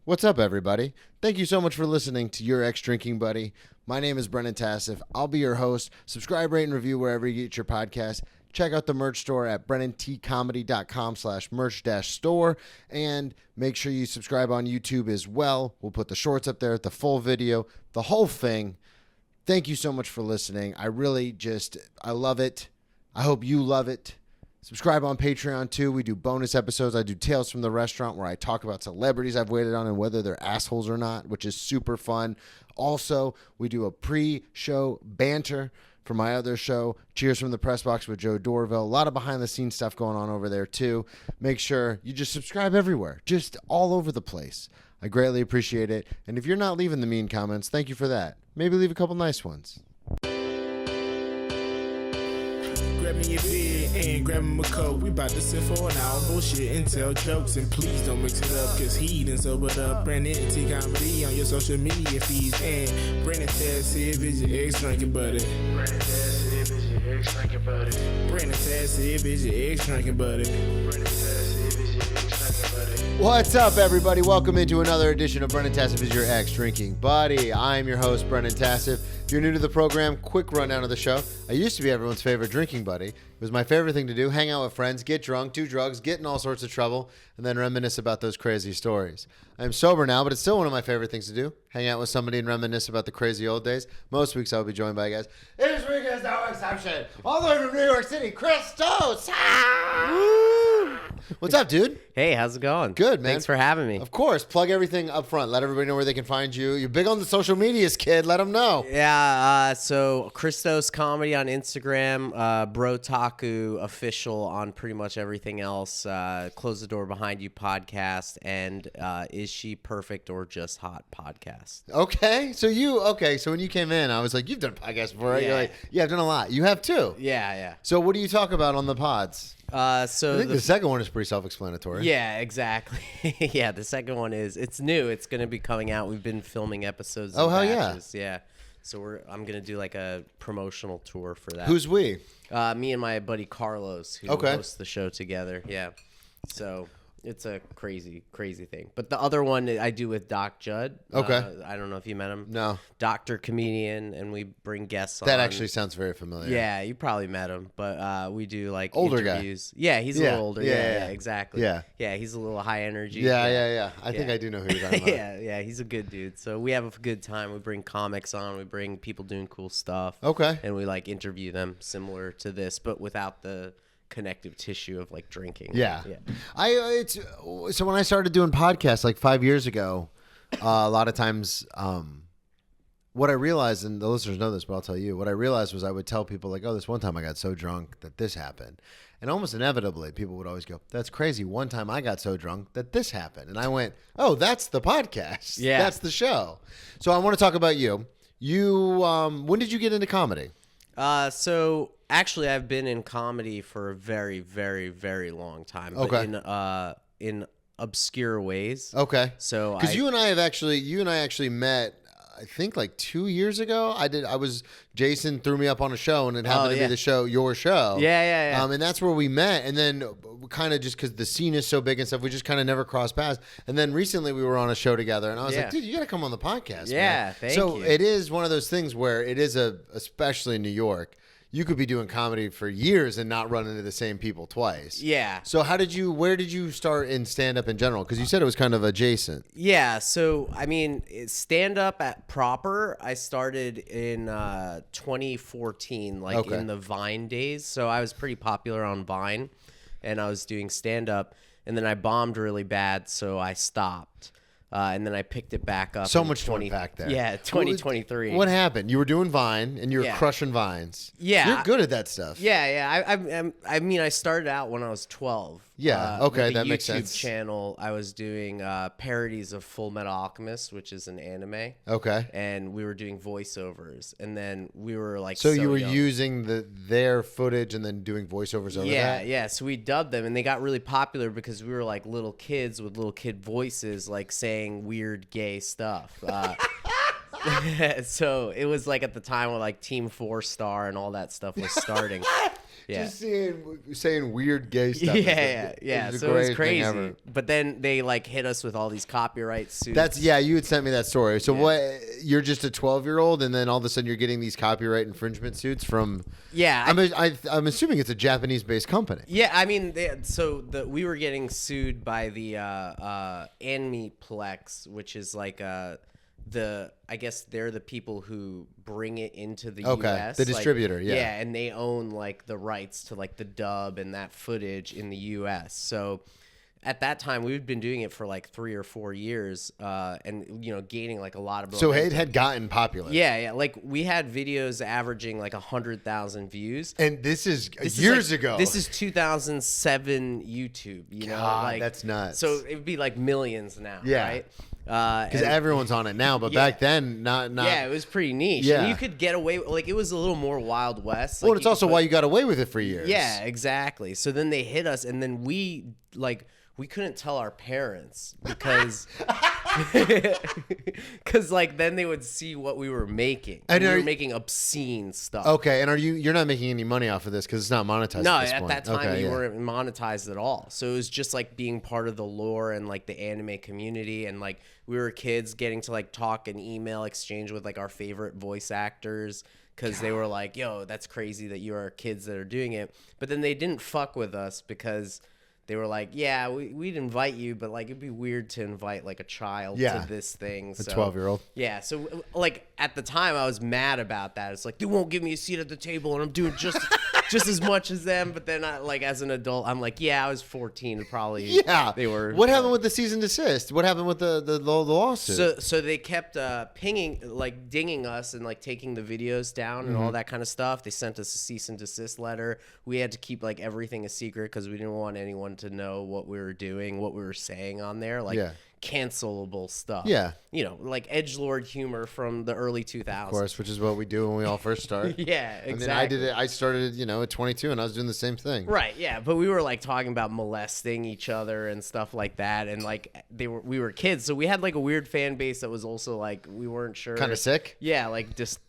What's up, everybody? Thank you so much for listening to Your Ex-Drinking Buddy. My name is Brennan Tassif. I'll be your host. Subscribe, rate, and review wherever you get your podcast. Check out the merch store at brennantcomedy.com/merch-store. And make sure you subscribe on YouTube as well. We'll put the shorts up there, the full video, the whole thing. Thank you so much for listening. I love it. I hope you love it. Subscribe on Patreon, too. We do bonus episodes. I do Tales from the Restaurant, where I talk about celebrities I've waited on and whether they're assholes or not, which is super fun. Also, we do a pre-show banter for my other show, Cheers from the Press Box with Joe Dorville. A lot of behind-the-scenes stuff going on over there, too. Make sure you just subscribe everywhere, just all over the place. I greatly appreciate it. And if you're not leaving the mean comments, thank you for that. Maybe leave a couple nice ones. Grab me your beer and grab me a coke. We bout to sit for an hour, bullshit and tell jokes. And please don't mix it up, cause he done sobered up. Brennan T Comedy on your social media feeds. And Brennan Tassif is your ex-drinking buddy. Brennan Tassif is your ex-drinking buddy. Brennan Tassif is your ex-drinking buddy. Brennan Tassif is your ex-drinking buddy. What's up, everybody? Welcome into another edition of Brennan Tassif is your ex-drinking buddy. I'm your host, Brennan Tassif. If you're new to the program, quick rundown of the show. I used to be everyone's favorite drinking buddy. It was my favorite thing to do, hang out with friends, get drunk, do drugs, get in all sorts of trouble, and then reminisce about those crazy stories. I'm sober now, but it's still one of my favorite things to do, hang out with somebody and reminisce about the crazy old days. Most weeks I'll be joined by guys. This week is no exception. All the way from New York City, Chris Tos. What's up, dude? Hey, how's it going? Good, man. Thanks for having me. Of course. Plug everything up front. Let everybody know where they can find you. You're big on the social medias, kid. Let them know. Yeah, so Chris Tos Comedy on Instagram, Brotaku Official on pretty much everything else, Close the Door Behind You podcast, and Is She Perfect or Just Hot podcast. Okay. So when you came in, I was like, you've done a podcast before, right? Yeah. You're like, yeah, I've done a lot. You have too. Yeah. So what do you talk about on the pods? So I think the second one is pretty self-explanatory. Yeah, exactly. Yeah, the second one it's new. It's going to be coming out. We've been filming episodes. Oh, in hell batches. Yeah. So I'm going to do like a promotional tour for that. Who's we? Me and my buddy Carlos, who hosts the show together. Yeah. So it's a crazy thing. But the other one I do with Doc Judd. Okay. I don't know if you met him. No. Doctor, comedian, and we bring guests on. That actually sounds very familiar. Yeah, you probably met him. But we do like Older interviews. Yeah, he's a little older. Yeah, exactly. Yeah. Yeah, he's a little high energy. Yeah. I think I do know who you're talking about. Yeah, he's a good dude. So we have a good time. We bring comics on. We bring people doing cool stuff. Okay. And we like interview them similar to this, but without the connective tissue of like drinking. Yeah. So when I started doing podcasts like 5 years ago, a lot of times what I realized, and the listeners know this, but I'll tell you, what I realized was I would tell people like, oh, this one time I got so drunk that this happened. And almost inevitably, people would always go, that's crazy. One time I got so drunk that this happened. And I went, oh, that's the podcast. Yeah. That's the show. So I want to talk about you. When did you get into comedy? So actually, I've been in comedy for a very, very, very long time. Okay. But in obscure ways. Okay. So because you and I actually met, I think like 2 years ago. Jason threw me up on a show, and it happened to be your show. Yeah. And that's where we met. And then kind of just because the scene is so big and stuff, we just kind of never crossed paths. And then recently we were on a show together, and I was like, dude, you got to come on the podcast. Yeah, man. thank so you. it is one of those things where it is especially in New York, you could be doing comedy for years and not run into the same people twice. Yeah. So where did you start in stand-up in general? Because you said it was kind of adjacent. Yeah. So, I mean, stand-up at proper, I started in 2014, in the Vine days. So I was pretty popular on Vine, and I was doing stand-up, and then I bombed really bad, so I stopped. And then I picked it back up. So much to unpack there. Yeah, 2023. What happened? You were doing Vine, and you were crushing Vines. Yeah. You're good at that stuff. Yeah. I mean, I started out when I was 12. Yeah, okay, with that a makes YouTube sense. channel, I was doing parodies of Full Metal Alchemist, which is an anime. Okay. And we were doing voiceovers, and then we were like, so you were young. using their footage and then doing voiceovers over that? Yeah. So we dubbed them, and they got really popular because we were like little kids with little kid voices, like saying weird gay stuff. So it was like at the time when like Team 4 Star and all that stuff was starting. Yeah. Just saying weird gay stuff. Yeah. The So it was greatest thing crazy. ever. But then they like hit us with all these copyright suits. That's you had sent me that story. So what? You're just a 12-year-old, and then all of a sudden you're getting these copyright infringement suits from. Yeah. I'm assuming it's a Japanese-based company. Yeah, I mean, we were getting sued by the Anmeplex, which is like I guess they're the people who bring it into the U.S. The distributor, Yeah, and they own like the rights to like the dub and that footage in the U.S. So at that time, we'd been doing it for like 3 or 4 years, and gaining like a lot of. So it had gotten popular. Yeah. Like we had videos averaging like 100,000 views. And this is years ago. This is 2007 YouTube. God, like that's nuts. So it would be like millions now, Yeah. right? Because everyone's on it now, but back then, not. Yeah, it was pretty niche. Yeah. And you could get away like it was a little more Wild West. Well, Like, it's also why you got away with it for years. Yeah, exactly. So then they hit us, and then we couldn't tell our parents because like then they would see what we were making. And we were making obscene stuff. Okay, and you're not making any money off of this because it's not monetized. No, at this at point. that time Okay, we weren't monetized at all. So it was just like being part of the lore and like the anime community, and like we were kids getting to like talk and email exchange with like our favorite voice actors. Because they were like, yo, that's crazy that you are kids that are doing it. But then they didn't fuck with us because they were like, yeah, we'd invite you, but like it'd be weird to invite like a child to this thing. A 12-year-old. Yeah. So like at the time I was mad about that. It's like, they won't give me a seat at the table and I'm doing just as much as them. But then like as an adult, I'm like, yeah, I was 14. Probably. Yeah. They were. What happened with the cease and desist? What happened with the lawsuit? So they kept pinging, like dinging us and like taking the videos down and all that kind of stuff. They sent us a cease and desist letter. We had to keep like everything a secret because we didn't want anyone to know what we were doing, what we were saying on there, like cancelable stuff. Yeah. Like edgelord humor from the early 2000s. Of course, which is what we do when we all first start. Yeah, exactly. And then I did it. I started, at 22, and I was doing the same thing. Right. Yeah, but we were like talking about molesting each other and stuff like that, and like we were kids, so we had like a weird fan base that was also like we weren't sure. Kind of sick. Yeah, like just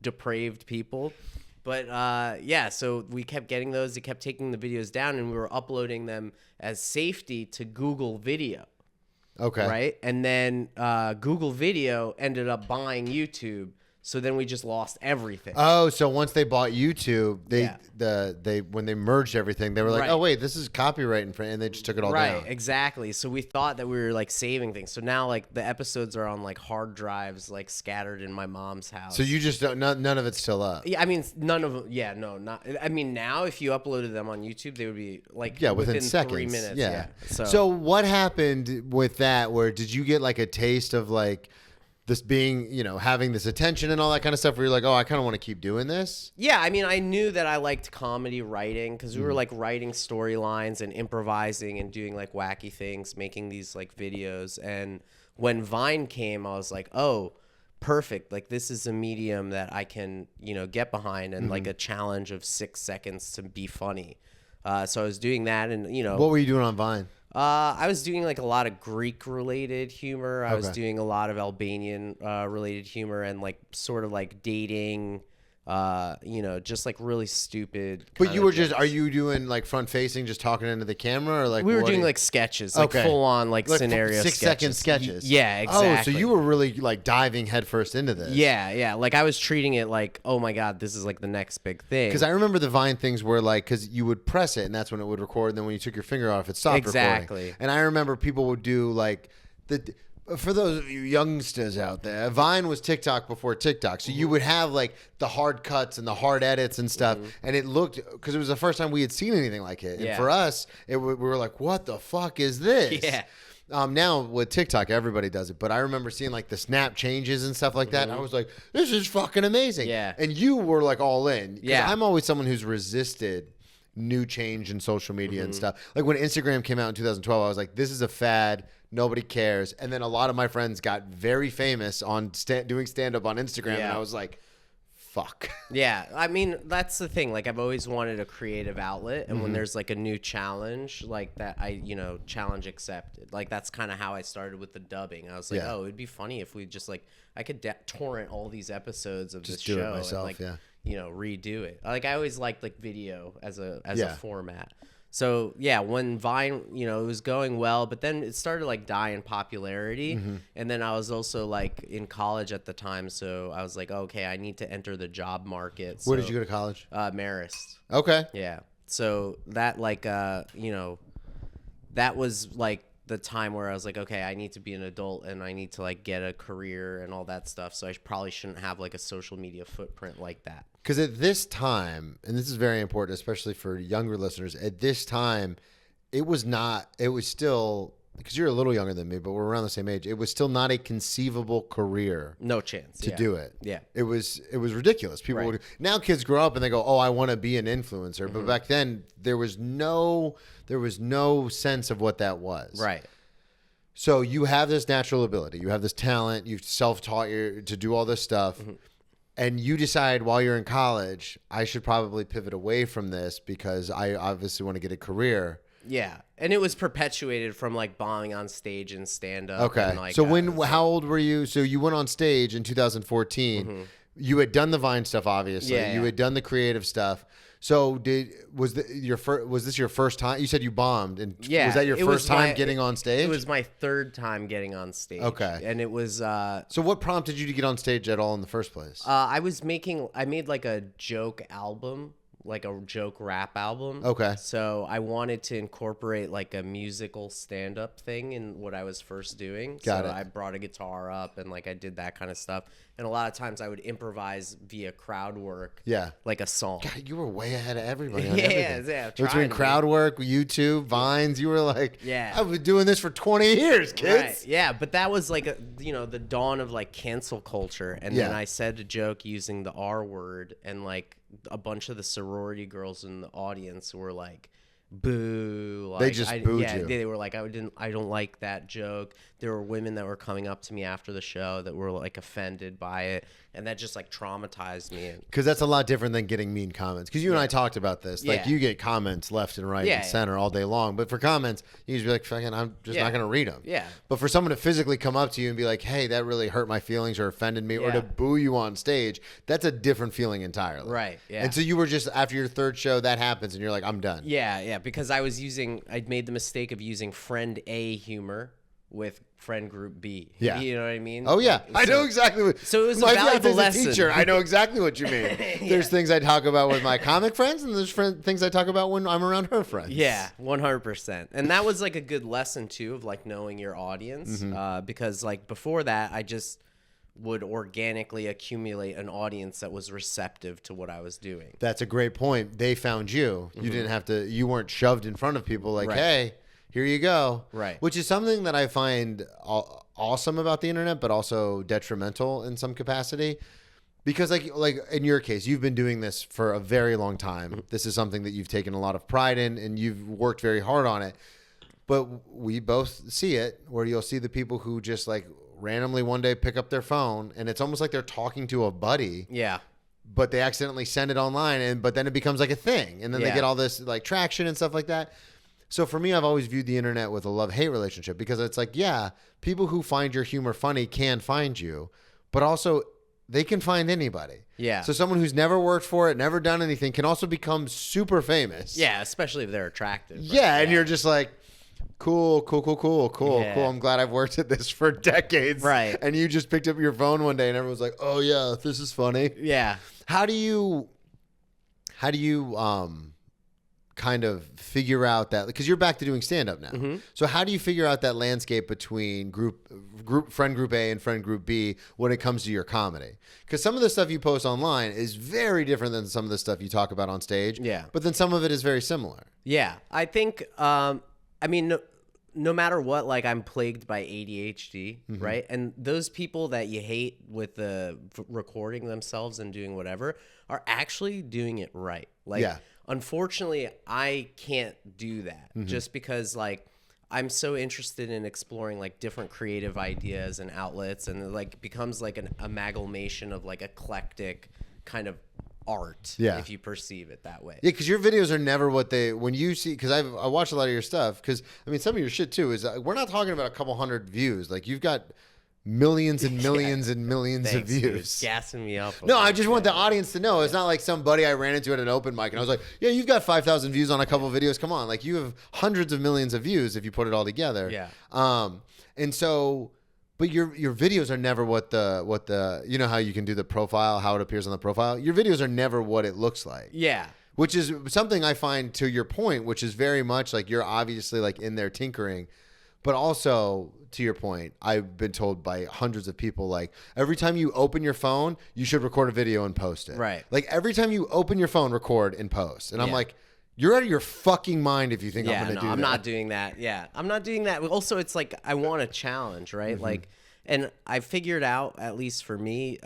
depraved people. But so we kept getting those. They kept taking the videos down, and we were uploading them as safety to Google Video. Okay. Right? And then Google Video ended up buying YouTube. So then we just lost everything. Oh, so once they bought YouTube, when they merged everything, they were like, Right. oh wait, this is copyright infringement, and they just took it all down. Right, exactly. So we thought that we were like saving things. So now like the episodes are on like hard drives like scattered in my mom's house. So you just don't, none of it's still up. Yeah, I mean none of them. Yeah, no, not. I mean now if you uploaded them on YouTube, they would be like within seconds. 3 minutes. Yeah. So what happened with that? Where did you get like a taste of like this being, having this attention and all that kind of stuff where you're like, oh, I kind of want to keep doing this? Yeah, I mean, I knew that I liked comedy writing because we were like writing storylines and improvising and doing like wacky things, making these like videos. And when Vine came, I was like, oh, perfect. Like this is a medium that I can, get behind and like a challenge of 6 seconds to be funny. So I was doing that and, What were you doing on Vine? I was doing like a lot of Greek related humor. I was doing a lot of Albanian related humor and like sort of like dating, just like really stupid. But you were are you doing like front facing, just talking into the camera, or like we were doing like sketches, like full on like scenario 6-second sketches. Yeah, exactly. Oh, so you were really like diving headfirst into this. Yeah. Like I was treating it like, oh my God, this is like the next big thing. Because I remember the Vine things were like, because you would press it and that's when it would record. And then when you took your finger off, it stopped recording. And I remember people would do like for those of you youngsters out there, Vine was TikTok before TikTok. So you would have like the hard cuts and the hard edits and stuff. And it looked, because it was the first time we had seen anything like it. And for us, we were like, what the fuck is this? Yeah. Now with TikTok, everybody does it. But I remember seeing like the snap changes and stuff like that. And I was like, this is fucking amazing. Yeah. And you were like all in. Yeah. I'm always someone who's resisted new change in social media and stuff. Like when Instagram came out in 2012, I was like, this is a fad. Nobody cares. And then a lot of my friends got very famous on doing stand-up on Instagram. And I was like, fuck. Yeah. I mean, that's the thing. Like, I've always wanted a creative outlet. And when there's like a new challenge like that, challenge accepted. Like, that's kind of how I started with the dubbing. I was like, oh, it'd be funny if we just like, I could torrent all these episodes of this show. Do it myself, and, like, redo it. Like I always liked like video as a Yeah. format. So yeah, when Vine, it was going well, but then it started like die in popularity. And then I was also like in college at the time, so I was like, okay, I need to enter the job market. Where did you go to college? Marist. Okay. Yeah. So that like that was like the time where I was like, okay, I need to be an adult and I need to like get a career and all that stuff. So I probably shouldn't have like a social media footprint like that. Because at this time, and this is very important, especially for younger listeners, at this time, it was still, because you're a little younger than me, but we're around the same age, it was still not a conceivable career. No chance. To do it. Yeah. It was ridiculous. People would, now kids grow up and they go, oh, I want to be an influencer. But back then there was no sense of what that was. Right. So you have this natural ability, you have this talent, you've self-taught to do all this stuff. And you decide while you're in college, I should probably pivot away from this because I obviously want to get a career. Yeah. And it was perpetuated from like bombing on stage and stand up. Okay. And, like, So how old were you? So you went on stage in 2014. You had done the Vine stuff, obviously. Yeah, You had done the creative stuff. So was this your first time? You said you bombed, and Yeah, was that your it first was time getting on stage? It was my third time getting on stage. Okay. And it was So what prompted you to get on stage at all in the first place? I made like a joke album, like a joke rap album. Okay. So I wanted to incorporate like a musical stand-up thing in what I was first doing. Got so it. I brought a guitar up and like I did that kind of stuff. And a lot of times I would improvise via crowd work. Yeah. Like a song. God, you were way ahead of everybody. On Yeah, everything. yeah, Between trying to crowd work, YouTube, Vines, you were like, Yeah. I've been doing this for 20 years, kids. Right. Yeah, but that was like the dawn of like cancel culture, and then Yeah. I said a joke using the R word, and like a bunch of the sorority girls in the audience were like, "Boo!" Like, They just booed yeah, you. They were like, I don't like that joke." There were women that were coming up to me after the show that were like offended by it, and that just like traumatized me. Because that's a lot different than getting mean comments. Because you and I talked about this. Like, Yeah. you get comments left and right Yeah, and yeah. center all day long. But for comments, you just be like, fucking, I'm just Yeah. not going to read them. Yeah. But for someone to physically come up to you and be like, hey, that really hurt my feelings or offended me, or Yeah. to boo you on stage, that's a different feeling entirely. Right, yeah. And so you were just, after your third show, that happens, and you're like, I'm done. Yeah, because I'd made the mistake of using friend A humor with friend group B. Yeah. You know what I mean? Oh yeah, I know exactly what. So it was a my valuable fiance's lesson. a teacher. I know exactly what you mean. There's things I talk about with my comic friends, and there's things I talk about when I'm around her friends. Yeah, 100%. And that was like a good lesson too of like knowing your audience, because like before that, I just would organically accumulate an audience that was receptive to what I was doing. That's a great point. They found you. You didn't have to. You weren't shoved in front of people like, Right. hey, here you go. Right. Which is something that I find awesome about the internet, but also detrimental in some capacity. Because like in your case, you've been doing this for a very long time. This is something that you've taken a lot of pride in, and you've worked very hard on it. But we both see it, where you'll see the people who just like randomly one day pick up their phone, and it's almost like they're talking to a buddy. Yeah. But they accidentally send it online, but then it becomes like a thing, and then they Yeah. get all this like traction and stuff like that. So for me, I've always viewed the internet with a love-hate relationship, because it's like, yeah, people who find your humor funny can find you, but also they can find anybody. Yeah. So someone who's never worked for it, never done anything, can also become super famous. Yeah, especially if they're attractive. right? Yeah, and you're just like, cool. Yeah. I'm glad I've worked at this for decades. Right. And you just picked up your phone one day and everyone's like, oh yeah, this is funny. Yeah. How do you kind of figure out that, because you're back to doing stand-up now. So how do you figure out that landscape between friend group A and friend group B when it comes to your comedy? Because some of the stuff you post online is very different than some of the stuff you talk about on stage. Yeah. But then some of it is very similar. Yeah, I think, no matter what, like I'm plagued by ADHD, right? And those people that you hate with the recording themselves and doing whatever are actually doing it right. Like, Yeah. unfortunately, I can't do that just because like I'm so interested in exploring like different creative ideas and outlets, and it like becomes like an amalgamation of like eclectic kind of art, Yeah. if you perceive it that way. Yeah, because your videos are never what when you see, because I watch a lot of your stuff, because I mean some of your shit too is we're not talking about a couple hundred views. Like you've got millions and millions and millions Thanks, of dude. views. Gassing me up. No, I just want the audience to know. It's not like somebody I ran into at an open mic and I was like, yeah, you've got 5,000 views on a couple videos. Come on. Like, you have hundreds of millions of views if you put it all together. Yeah. And so, but your videos are never what the, you know how you can do the profile, how it appears on the profile? Your videos are never what it looks like. Yeah. Which is something I find, to your point, which is very much like you're obviously like in there tinkering, but also to your point, I've been told by hundreds of people, like, every time you open your phone, you should record a video and post it. Right. Like, every time you open your phone, record and post. And I'm like, you're out of your fucking mind if you think I'm going to do that. I'm not doing that. Yeah, I'm not doing that. Also, it's like I want a challenge, right? Mm-hmm. Like, and I figured out, at least for me,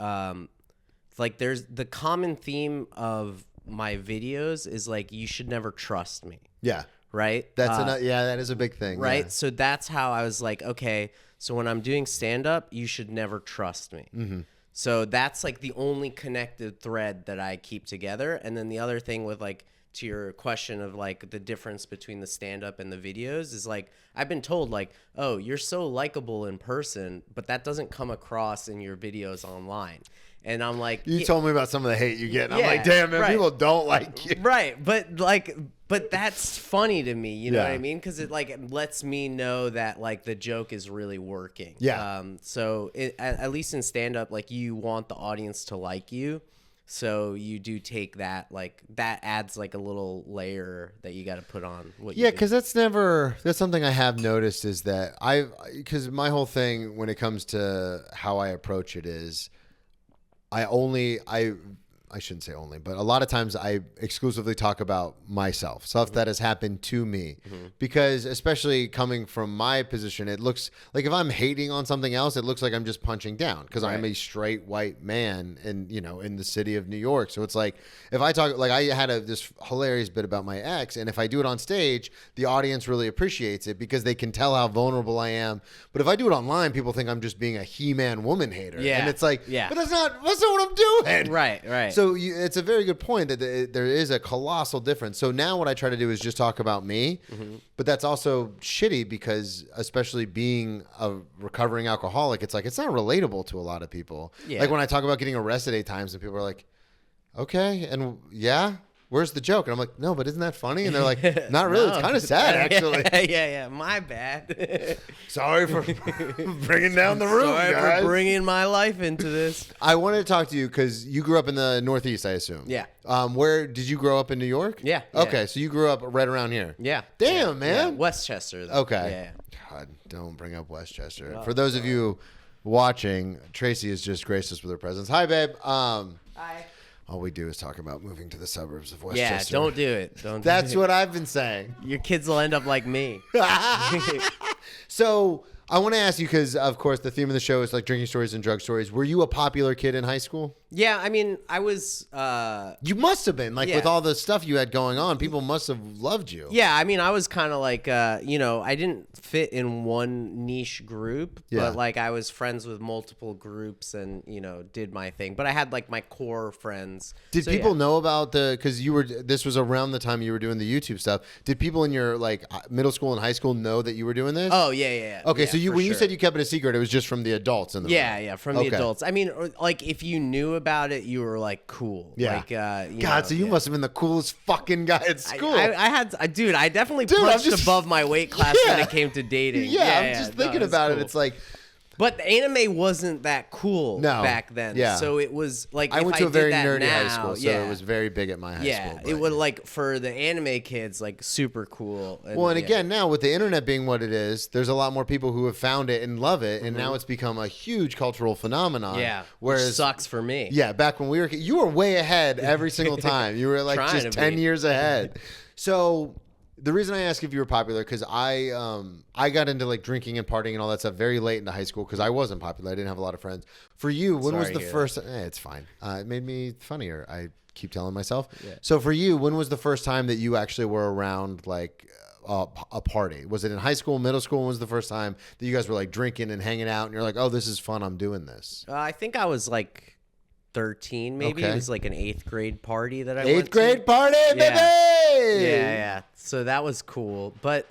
like there's the common theme of my videos is like, you should never trust me. Yeah. Right. That's that is a big thing. Right. Yeah. So that's how I was like, okay, so when I'm doing stand up, you should never trust me. Mm-hmm. So that's like the only connected thread that I keep together. And then the other thing with like, to your question of like the difference between the stand up and the videos is like, I've been told like, oh, you're so likable in person, but that doesn't come across in your videos online. And I'm like, You told me about some of the hate you get. And I'm Yeah, like, damn, man, right. people don't like you. right. But that's funny to me. You know Yeah. what I mean? Because it like lets me know that like the joke is really working. Yeah. So at least in stand up, like you want the audience to like you. So you do take that, like that adds like a little layer that you got to put on. Yeah, because that's something I have noticed is that because my whole thing when it comes to how I approach it is I shouldn't say only, but a lot of times I exclusively talk about myself, stuff that has happened to me, because especially coming from my position, it looks like if I'm hating on something else, it looks like I'm just punching down because I'm a straight white man in the city of New York. So it's like, if I talk, like I had this hilarious bit about my ex, and if I do it on stage, the audience really appreciates it because they can tell how vulnerable I am. But if I do it online, people think I'm just being a He-Man woman hater. Yeah. And it's like, Yeah. but that's not what I'm doing. Right. So it's a very good point that there is a colossal difference. So now what I try to do is just talk about me, but that's also shitty because especially being a recovering alcoholic, it's like, it's not relatable to a lot of people. Yeah. Like when I talk about getting arrested 8 times and people are like, okay, and yeah, where's the joke? And I'm like, no, but isn't that funny? And they're like, not really. It's kind of sad, actually. yeah. My bad. Sorry for bringing down the room, Sorry guys. for bringing my life into this. I wanted to talk to you because you grew up in the Northeast, I assume. Yeah. Where did you grow up in New York? Yeah. Okay, so you grew up right around here. Yeah. Damn, Yeah. man. Westchester. Though. Okay. Yeah. God, don't bring up Westchester. Oh, For those of you watching, Tracy has just graced us with her presence. Hi, babe. Hi. All we do is talk about moving to the suburbs of Yeah, Westchester. don't do it. Don't. That's what I've been saying. Your kids will end up like me. So I want to ask you because, of course, the theme of the show is like drinking stories and drug stories. Were you a popular kid in high school? Yeah, I mean, I was. You must have been. Like Yeah. with all the stuff you had going on, people must have loved you. Yeah, I mean, I was kind of like, I didn't fit in one niche group, Yeah. but like I was friends with multiple groups and, did my thing. But I had like my core friends. Did So, people yeah. know about because this was around the time you were doing the YouTube stuff. Did people in your like middle school and high school know that you were doing this? Oh, yeah. Okay, Yeah, so for when you sure. said you kept it a secret, it was just from the adults in the room. Yeah, from the Okay. adults. I mean, like if you knew about it, you were like cool. Yeah. Like, God, so you yeah. must have been the coolest fucking guy at school. Dude, I definitely Dude, I'm punched just- above my weight class when Yeah. it came to dating. yeah, I'm just thinking it's about it. cool. It's like But the anime wasn't that cool No. back then. Yeah. So it was like I if went to a did very that nerdy now, high school, so yeah. it was very big at my high school. it but- would like for the anime kids like super cool. And yeah. again, now with the internet being what it is, there's a lot more people who have found it and love it, and Mm-hmm. now it's become a huge cultural phenomenon. yeah, which Whereas sucks for me. Yeah, back when we were you were way ahead every single time. You were like Trying just to 10 be. years ahead. So the reason I ask if you were popular because I got into like drinking and partying and all that stuff very late into high school because I wasn't popular. I didn't have a lot of friends. For you, when was Sorry the to hear first? It's fine. It made me funnier. I keep telling myself. Yeah. So for you, when was the first time that you actually were around like a party? Was it in high school, middle school? When was the first time that you guys were like drinking and hanging out and you're like, oh, this is fun. I'm doing this. I think I was like 13 maybe. Okay. It was like an 8th grade party that I went Eighth grade to. party, baby. Yeah. So that was cool. But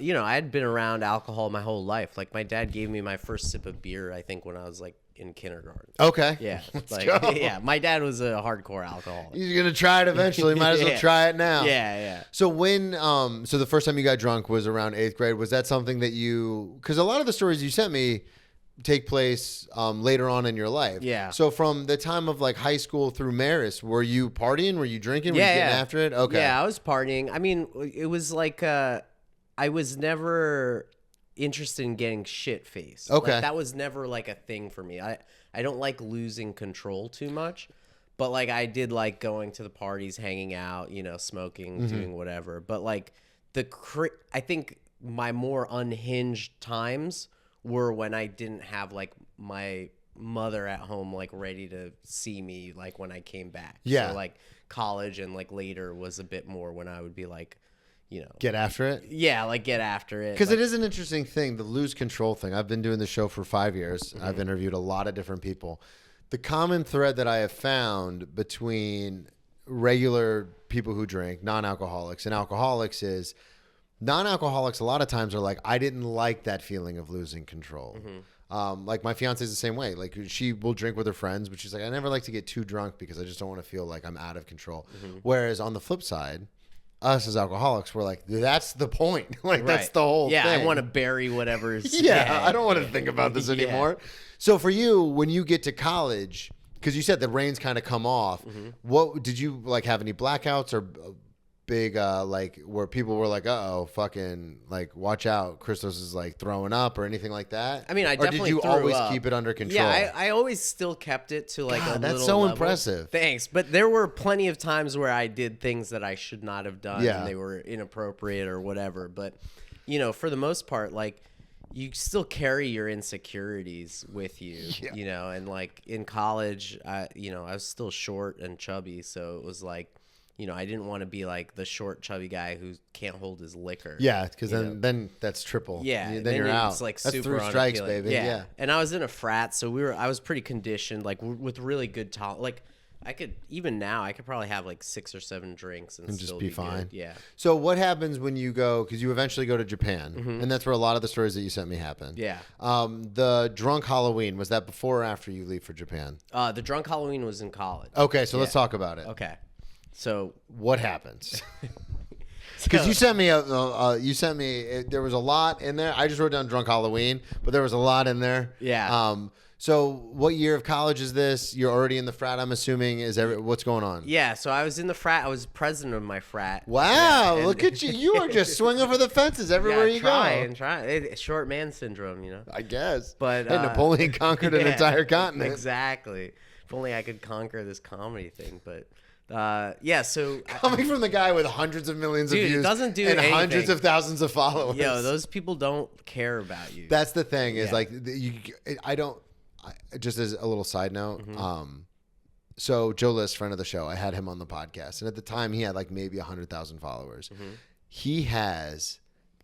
you know, I had been around alcohol my whole life. Like my dad gave me my first sip of beer, I think, when I was like in kindergarten. Okay. Yeah. Like go. yeah, my dad was a hardcore alcoholic. You're gonna try it eventually. Might as well Yeah. try it now. Yeah. So when so the first time you got drunk was around 8th grade. Was that something that you? Because a lot of the stories you sent me take place later on in your life. Yeah. So from the time of like high school through Marist, were you partying? Were you drinking? Were you getting after it? Okay. Yeah, I was partying. I mean, it was like I was never interested in getting shit faced. Okay. Like, that was never like a thing for me. I don't like losing control too much, but like I did like going to the parties, hanging out, you know, smoking, doing whatever. But like I think my more unhinged times were when I didn't have like my mother at home like ready to see me like when I came back. Yeah. So like college and like later was a bit more when I would be like, you know, Get after it. yeah, like get after it. Because like, it is an interesting thing, the lose control thing. I've been doing the show for 5 years. I've interviewed a lot of different people. The common thread that I have found between regular people who drink, non-alcoholics, and alcoholics is non-alcoholics a lot of times are like, I didn't like that feeling of losing control. Like my fiance is the same way. Like she will drink with her friends, but she's like, I never like to get too drunk because I just don't want to feel like I'm out of control. Whereas on the flip side, us as alcoholics, we're like, that's the point. Like that's the whole thing. Yeah, I want to bury whatever's. Yeah, I don't want to think about this anymore. So for you, when you get to college, because you said the reins kind of come off, what did you like have any blackouts or big like where people were like, uh-oh, fucking like watch out, Chris Tos is like throwing up or anything like that? I mean, I or definitely did you threw always up. keep it under control? Yeah, I always still kept it to like God, a that's little so level. impressive. Thanks, but there were plenty of times where I did things that I should not have done, Yeah. and they were inappropriate or whatever. But you know, for the most part, like you still carry your insecurities with you, you know. And like in college, I was still short and chubby, so it was like, you know, I didn't want to be like the short, chubby guy who can't hold his liquor. Yeah, because then that's triple. Yeah, then you're out. It's like that's super 3 strikes, unappealing. baby. Yeah. And I was in a frat, so I was pretty conditioned, like with really good like I could probably have like 6 or 7 drinks and just still be good. fine. Yeah. So what happens when you go? Because you eventually go to Japan, and that's where a lot of the stories that you sent me happen. Yeah. The drunk Halloween, was that before or after you leave for Japan? The drunk Halloween was in college. Okay, so let's talk about it. Okay. So What happens? Because you sent me there was a lot in there. I just wrote down drunk Halloween, but there was a lot in there. Yeah. So what year of college is this? You're already in the frat, I'm assuming. What's going on? yeah, so I was in the frat. I was president of my frat. Wow, Yeah, look at you. You are just swinging for the fences everywhere you go. Try. Short man syndrome, you know. I guess. But hey, Napoleon conquered an yeah, entire continent. Exactly. If only I could conquer this comedy thing, but yeah. So Coming from the guy with hundreds of millions Dude, of it views doesn't do and anything. hundreds of thousands of followers. yo, those people don't care about you. That's the thing is Yeah. like just as a little side note, so Joe List, friend of the show, I had him on the podcast, and at the time he had like maybe 100,000 followers. He has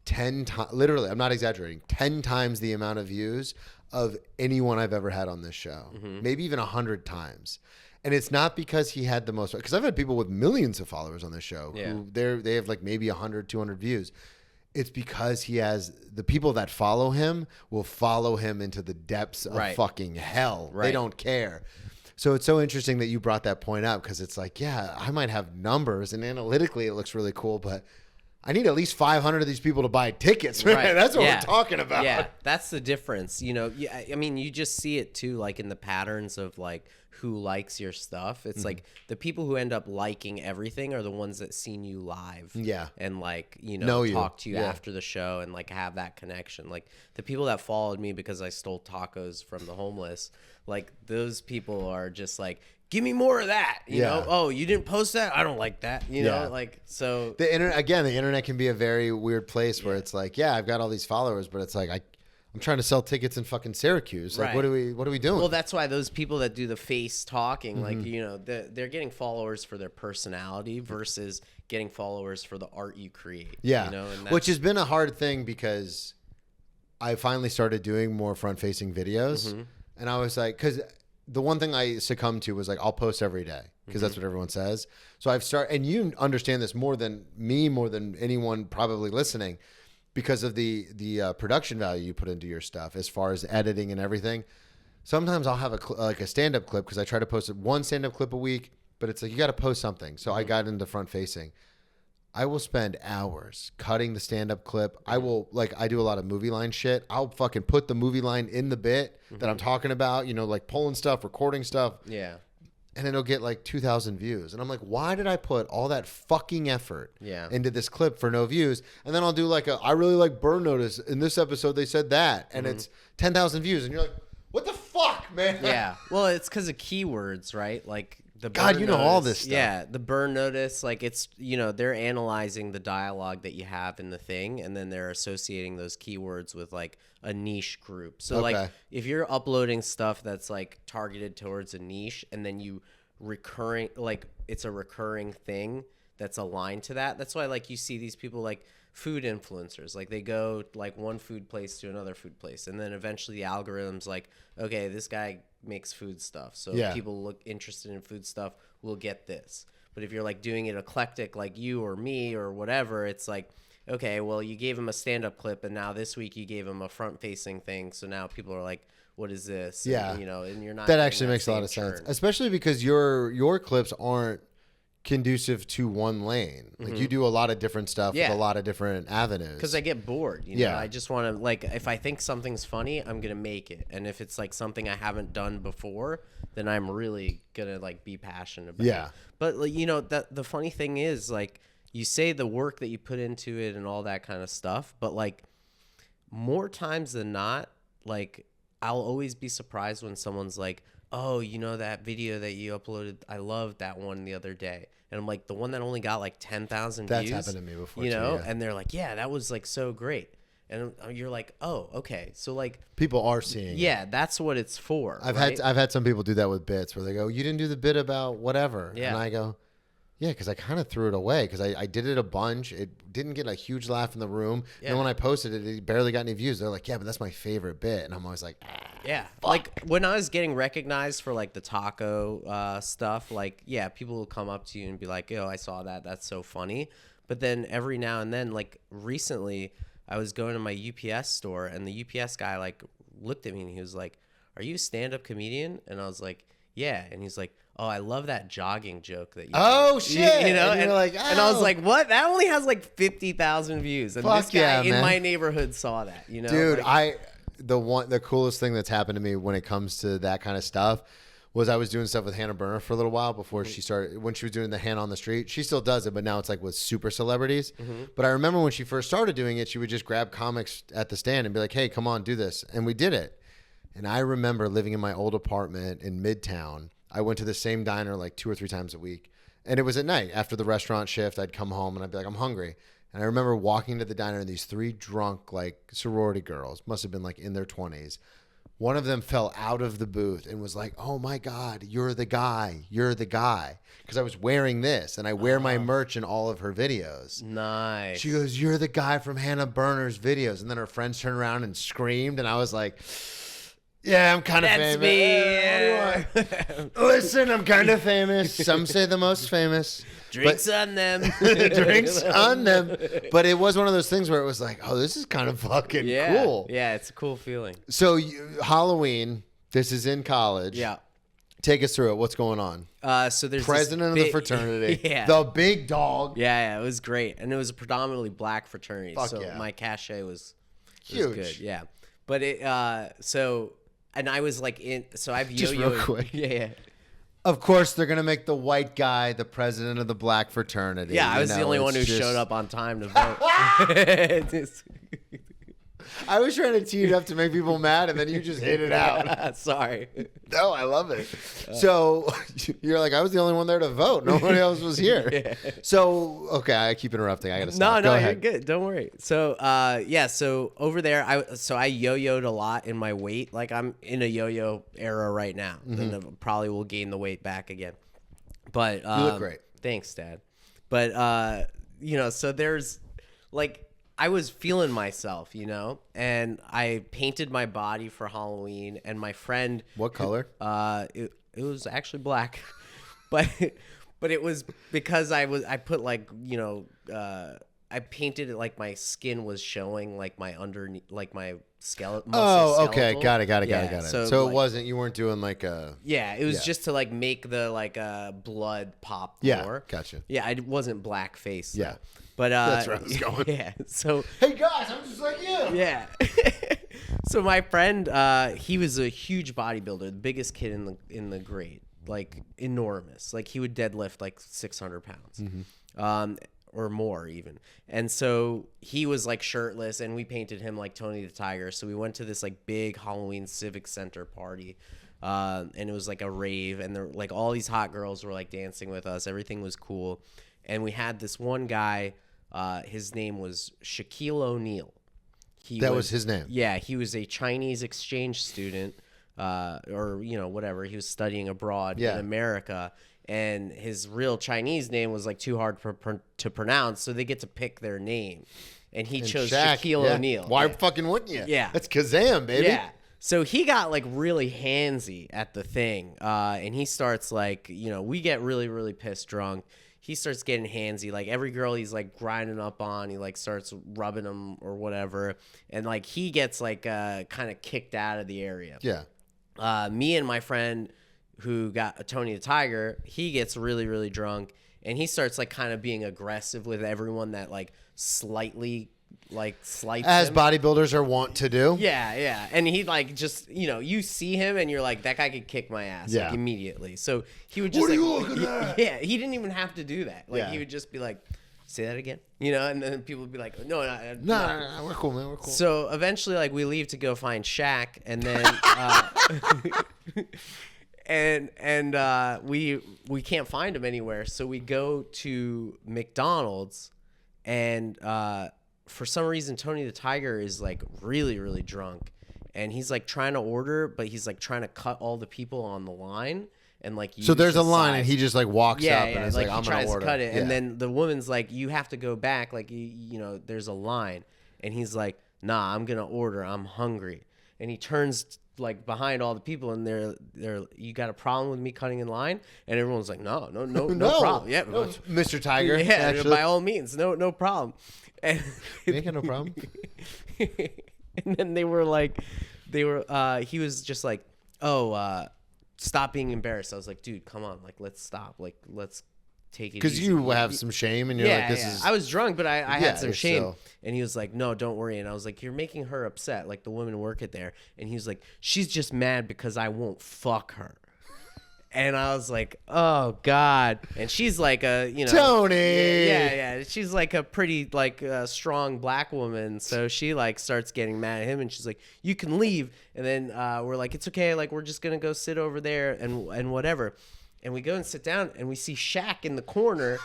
10 times, literally, I'm not exaggerating, 10 times the amount of views of anyone I've ever had on this show, maybe even 100 times. And it's not because he had the most, because I've had people with millions of followers on this show who they have like maybe 100, 200 views. It's because he has the people that follow him will follow him into the depths of fucking hell. They don't care. So it's so interesting that you brought that point up because it's like, yeah, I might have numbers and analytically it looks really cool, but I need at least 500 of these people to buy tickets. Right? That's what we're talking about. Yeah, that's the difference. You know, I mean, you just see it too, like in the patterns of like who likes your stuff. It's like the people who end up liking everything are the ones that seen you live. Yeah. And like, you know you. talk to you after the show and like have that connection. Like the people that followed me because I stole tacos from the homeless, like those people are just like, give me more of that. You know? Oh, you didn't post that? I don't like that. You know, like, so The internet can be a very weird place where it's like, yeah, I've got all these followers, but it's like I'm trying to sell tickets in fucking Syracuse. Like, what are we doing? Well, that's why those people that do the face talking, like, you know, they're getting followers for their personality versus getting followers for the art you create. Yeah. You know? And which has been a hard thing because I finally started doing more front-facing videos. And I was like, because the one thing I succumbed to was like, I'll post every day because that's what everyone says. So I've started, and you understand this more than me, more than anyone probably listening, because of the production value you put into your stuff as far as editing and everything. Sometimes I'll have a stand-up clip because I try to post one stand-up clip a week, but it's like, you got to post something. So I got into front facing. I will spend hours cutting the stand-up clip. I will, like, I do a lot of movie line shit. I'll fucking put the movie line in the bit that I'm talking about, you know, like pulling stuff, recording stuff. Yeah. And it'll get like 2,000 views. And I'm like, why did I put all that fucking effort into this clip for no views? And then I'll do like I really like Burn Notice. In this episode, they said that. And it's 10,000 views. And you're like, what the fuck, man? Yeah. Well, it's because of keywords, right? Like the God, burn you know notice, all this stuff. Yeah. The Burn Notice, like it's, you know, they're analyzing the dialogue that you have in the thing. And then they're associating those keywords with like a niche group. So like if you're uploading stuff that's like targeted towards a niche and then you it's a recurring thing that's aligned to that. That's why like you see these people like food influencers, like they go like one food place to another food place. And then eventually the algorithm's like, okay, this guy makes food stuff. So if people look interested in food stuff, will get this. But if you're like doing it eclectic, like you or me or whatever, it's like, okay, well, you gave him a stand-up clip, and now this week you gave him a front-facing thing. So now people are like, "What is this?" Yeah, and, you know, and you're not. That actually makes a lot of turn. sense, especially because your clips aren't conducive to one lane. Like you do a lot of different stuff with a lot of different avenues. Because I get bored. You know? I just want to like, if I think something's funny, I'm gonna make it, and if it's like something I haven't done before, then I'm really gonna like be passionate about it. But like, you know, that the funny thing is like. You say the work that you put into it and all that kind of stuff, but like more times than not, like I'll always be surprised when someone's like, "Oh, you know that video that you uploaded? I loved that one the other day." And I'm like, "The one that only got like 10,000 views." That's happened to me before, you know? too, And they're like, "Yeah, that was like so great." And you're like, "Oh, okay." So like people are seeing it. That's what it's for. I've had some people do that with bits where they go, "You didn't do the bit about whatever." Yeah. And I go, yeah, because I kind of threw it away because I did it a bunch. It didn't get a huge laugh in the room. Yeah. And then when I posted it, it barely got any views. They're like, yeah, but that's my favorite bit. And I'm always like, yeah. Fuck. Like when I was getting recognized for like the taco stuff, like, yeah, people will come up to you and be like, yo, I saw that. That's so funny. But then every now and then, like recently, I was going to my UPS store and the UPS guy like looked at me and he was like, are you a stand-up comedian? And I was like, yeah. And he's like, oh, I love that jogging joke that you did. Shit. You know, and you're like, and I was like, what? That only has like 50,000 views. And Fuck this guy in man. my neighborhood saw that, you know? Dude, like, the coolest thing that's happened to me when it comes to that kind of stuff was I was doing stuff with Hannah Burner for a little while before she started, when she was doing the Hannah on the Street. She still does it, but now it's like with super celebrities. But I remember when she first started doing it, she would just grab comics at the stand and be like, hey, come on, do this. And we did it. And I remember living in my old apartment in Midtown. I went to the same diner like 2 or 3 times a week. And it was at night. After the restaurant shift, I'd come home and I'd be like, I'm hungry. And I remember walking to the diner and these 3 drunk like sorority girls, must have been like in their 20s. One of them fell out of the booth and was like, oh my God, you're the guy. You're the guy. Because I was wearing this and I wear my merch in all of her videos. Nice. She goes, you're the guy from Hannah Burner's videos. And then her friends turned around and screamed. And I was like, yeah, I'm kind of famous. That's me. Listen, I'm kind of famous. Some say the most famous. Drinks on them. Drinks on them. But it was one of those things where it was like, oh, this is kind of fucking cool. Yeah, it's a cool feeling. So Halloween, this is in college. Yeah. Take us through it. What's going on? So there's President of the fraternity. Yeah. The big dog. Yeah, it was great. And it was a predominantly black fraternity. Fuck so yeah. my cachet was Huge. good. Yeah. But and I was like so I've Just yo-yoed. real quick. Yeah. Of course, they're going to make the white guy the president of the black fraternity. Yeah, I was the only one who showed up on time to vote. I was trying to tee it up to make people mad, and then you just hit it out. Sorry. No, I love it. So you're like, I was the only one there to vote. Nobody else was here. Yeah. So, okay, I keep interrupting. I got to stop. No, Go you're ahead. good. Don't worry. So, so over there, I yo-yoed a lot in my weight. Like I'm in a yo-yo era right now. And I probably will gain the weight back again. But You look great. Thanks, Dad. But so there's like I was feeling myself, you know, and I painted my body for Halloween, and my friend. What color? It was actually black, but it was because I put like, you know, I painted it like my skin was showing, like my underneath, like my skeleton. Oh, okay, got it. So So like, it wasn't, you weren't doing like a. Yeah, it was just to like make the like blood pop Yeah, more. gotcha. Yeah, I wasn't blackface. Yeah. But That's where I was going. Yeah. So Hey guys, I'm just like you. yeah. So my friend, he was a huge bodybuilder, the biggest kid in the grade, like enormous. Like he would deadlift like 600 pounds, or more even. And so he was like shirtless, and we painted him like Tony the Tiger. So we went to this like big Halloween Civic Center party, and it was like a rave, and there like all these hot girls were like dancing with us. Everything was cool, and we had this one guy. His name was Shaquille O'Neal. That was his name. Yeah, he was a Chinese exchange student, or you know whatever. He was studying abroad in America, and his real Chinese name was like too hard to pronounce, so they get to pick their name, and he chose Shaquille O'Neal. Why fucking wouldn't you? Yeah, that's Kazam, baby. Yeah. So he got like really handsy at the thing, and he starts like, you know, we get really, really pissed drunk. He starts getting handsy. Like every girl he's like grinding up on, he like starts rubbing them or whatever. And like he gets like kind of kicked out of the area. Yeah. Me and my friend who got Tony the Tiger, he gets really, really drunk. And he starts like kind of being aggressive with everyone that like slightly like slights as him. Bodybuilders are wont to do. Yeah. And he like just, you know, you see him and you're like, that guy could kick my ass like immediately. So he would just What are like, you looking at? Yeah, he didn't even have to do that. Like he would just be like, say that again, you know, and then people would be like, no, We're cool, man. We're cool. So eventually like we leave to go find Shaq, and then we can't find him anywhere. So we go to McDonald's, and for some reason, Tony the Tiger is like really, really drunk, and he's like trying to order, but he's like trying to cut all the people on the line, and like so there's a line, size. and he just like walks up, and is like I'm he gonna tries order. to cut it, Yeah. and then the woman's like, you have to go back, like you know, there's a line, and he's like, nah, I'm gonna order, I'm hungry, and he turns like behind all the people, and they're you got a problem with me cutting in line? And everyone's like, no problem. Yeah, no, Mr. Tiger. yeah, actually. by all means, no problem. And You ain't got no problem. and then he was just like, oh, stop being embarrassed. I was like, dude, come on, like let's stop, like let's take it Because easy. you have some shame, and you're like, this is. I was drunk, but I had some you're shame. still- And he was like, no, don't worry. And I was like, you're making her upset, like the women work it there. And he was like, she's just mad because I won't fuck her. And I was like, oh God. And she's like a, you know, Tony. yeah. She's like a pretty like strong black woman. So she like starts getting mad at him, and she's like, you can leave. And then we're like, it's okay. Like we're just gonna go sit over there and whatever. And we go and sit down, and we see Shaq in the corner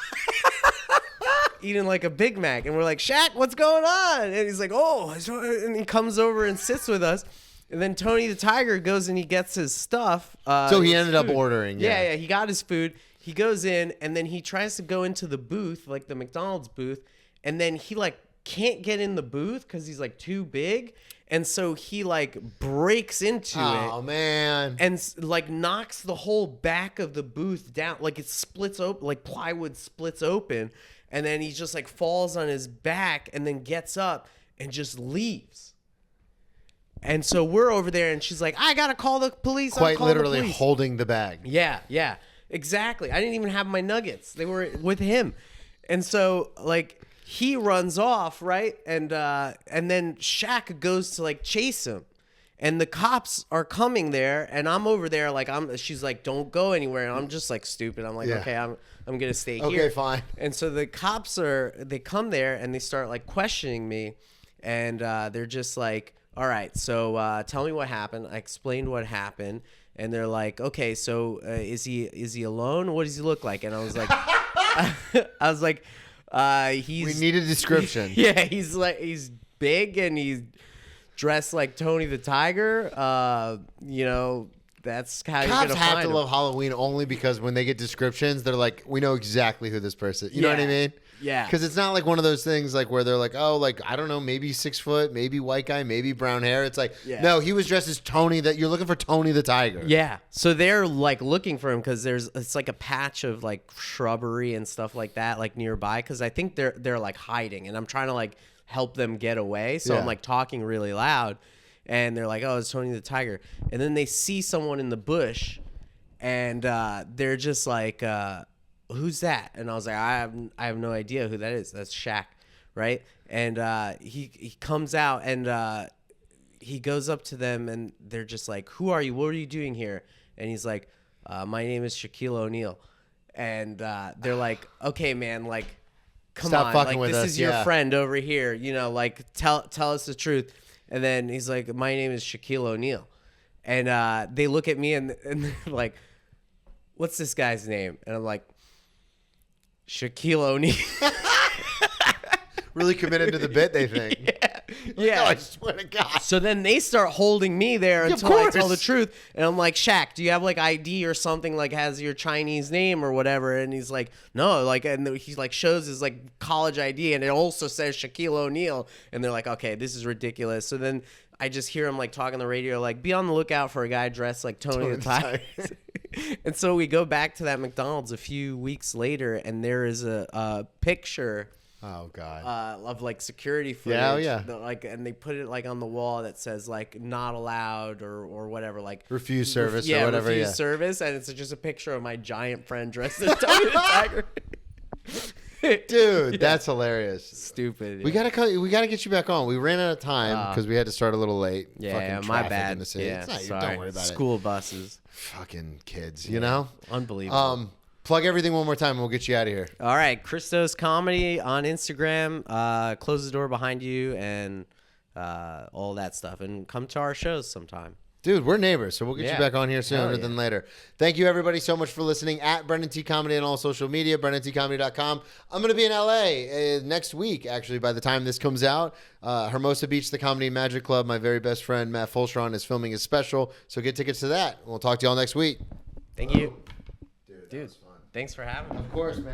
eating like a Big Mac. And we're like, Shaq, what's going on? And he's like, oh, and he comes over and sits with us. And then Tony the Tiger goes and he gets his stuff. So he his ended up food. ordering. Yeah, he got his food. He goes in, and then he tries to go into the booth, like the McDonald's booth. And then he like can't get in the booth because he's like too big. And so he like breaks into it. Oh man. And like knocks the whole back of the booth down. Like it splits open, like plywood splits open. And then he just like falls on his back and then gets up and just leaves. And so we're over there, and she's like, I got to call the police. Quite I'll call literally the police. holding the bag. Yeah, exactly. I didn't even have my nuggets. They were with him. And so like he runs off, right? And then Shaq goes to like chase him. And the cops are coming there, and I'm over there like she's like, don't go anywhere. And I'm just like stupid. I'm like, okay, I'm going to stay here. Okay, fine. And so the cops they come there, and they start like questioning me, and they're just like, all right, so tell me what happened. I explained what happened, and they're like, okay, so is he alone? What does he look like? And I was like, he's. We need a description. Yeah, he's big, and he's dressed like Tony the Tiger. You know, that's how you're Cops gonna have find to him. love Halloween only because when they get descriptions, they're like, we know exactly who this person is. You know what I mean? Yeah. Because it's not like one of those things like where they're like, oh, like, I don't know, maybe 6 foot, maybe white guy, maybe brown hair. It's like, no, he was dressed as Tony. That you're looking for Tony the Tiger. Yeah. So they're like looking for him because it's like a patch of like shrubbery and stuff like that, like nearby. Because I think they're like hiding, and I'm trying to like help them get away. So I'm like talking really loud, and they're like, oh, it's Tony the Tiger. And then they see someone in the bush, and they're just like, who's that? And I was like, I have no idea who that is. That's Shaq, right? And he comes out, and he goes up to them, and they're just like, who are you? What are you doing here? And he's like, my name is Shaquille O'Neal. And they're like, okay, man, like, come Stop on, fucking like with this us, is your friend over here, you know, like tell us the truth. And then he's like, my name is Shaquille O'Neal. And they look at me and they're like, what's this guy's name? And I'm like, Shaquille O'Neal. Really committed to the bit, they think. Yeah. Oh, I swear to God. So then they start holding me there until I tell the truth. And I'm like, Shaq, do you have like ID or something like has your Chinese name or whatever? And he's like, no, like, and he like shows his like college ID and it also says Shaquille O'Neal. And they're like, okay, this is ridiculous. So then I just hear him like talking on the radio, like, be on the lookout for a guy dressed like Tony the Tiger. And so we go back to that McDonald's a few weeks later, and there is a picture. Oh God. Of like security footage. Yeah. Like, and they put it like on the wall that says like not allowed or whatever, like Refuse service or whatever. Refuse service, and it's just a picture of my giant friend dressed as Tony the Tiger. Dude, that's hilarious. Stupid. We gotta get you back on. We ran out of time because we had to start a little late. Yeah, Fucking my traffic bad. in the city. Yeah, It's not, sorry. Don't worry about School buses. Fucking kids, you know. Unbelievable. Plug everything one more time, and we'll get you out of here. All right, Chris Tos Comedy on Instagram. Close the door behind you and all that stuff, and come to our shows sometime. Dude, we're neighbors, so we'll get you back on here sooner yeah. than later. Thank you, everybody, so much for listening. At Brendan T. Comedy on all social media, BrendanTComedy.com. I'm going to be in L.A. Next week, actually, by the time this comes out. Hermosa Beach, the Comedy Magic Club. My very best friend, Matt Fulshron, is filming his special, so get tickets to that. We'll talk to you all next week. Thank you. Dude, thanks for having me. Of course, man.